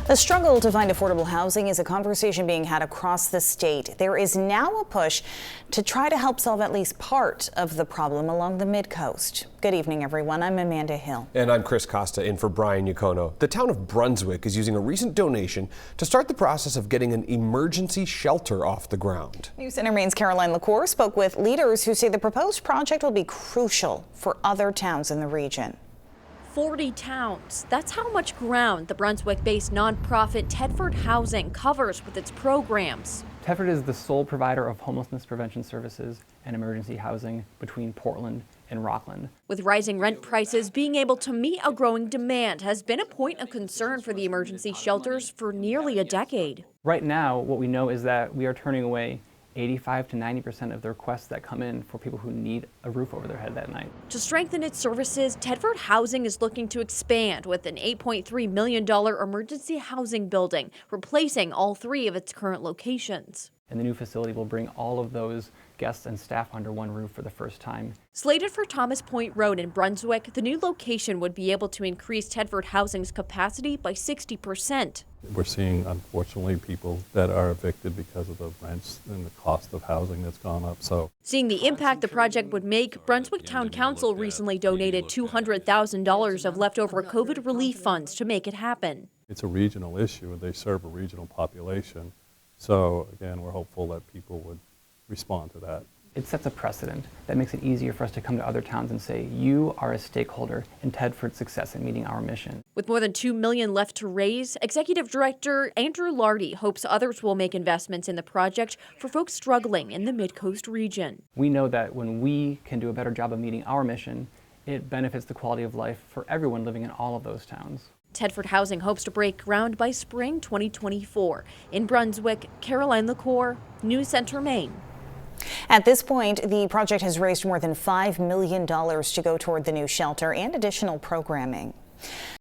The struggle to find affordable housing is a conversation being had across the state. There is now a push to try to help solve at least part of the problem along the mid-coast. Good evening, everyone. I'm Amanda Hill. And I'm Chris Costa in for Brian Yacono. The town of Brunswick is using a recent donation to start the process of getting an emergency shelter off the ground. News Center Maine's Caroline LaCour spoke with leaders who say the proposed project will be crucial for other towns in the region. 40 towns. That's how much ground the Brunswick-based nonprofit Tedford Housing covers with its programs. Tedford is the sole provider of homelessness prevention services and emergency housing between Portland and Rockland. With rising rent prices, being able to meet a growing demand has been a point of concern for the emergency shelters for nearly a decade. Right now, what we know is that we are turning away 85 to 90% of the requests that come in for people who need a roof over their head that night. To strengthen its services, Tedford Housing is looking to expand with an $8.3 million emergency housing building, replacing all 3 of its current locations. And the new facility will bring all of those guests and staff under one roof for the first time. Slated for Thomas Point Road in Brunswick, the new location would be able to increase Tedford Housing's capacity by 60%. We're seeing, unfortunately, people that are evicted because of the rents and the cost of housing that's gone up. So, seeing the impact the project would make, Brunswick Town Council recently donated $200,000 of leftover COVID relief funds to make it happen. It's a regional issue, and they serve a regional population. So, again, we're hopeful that people would respond to that. It sets a precedent that makes it easier for us to come to other towns and say, you are a stakeholder in Tedford's success in meeting our mission. With more than $2 million left to raise, Executive Director Andrew Lardy hopes others will make investments in the project for folks struggling in the Mid-Coast region. We know that when we can do a better job of meeting our mission, it benefits the quality of life for everyone living in all of those towns. Tedford Housing hopes to break ground by spring 2024. In Brunswick, Caroline LaCour, News Center, Maine. At this point, the project has raised more than $5 million to go toward the new shelter and additional programming.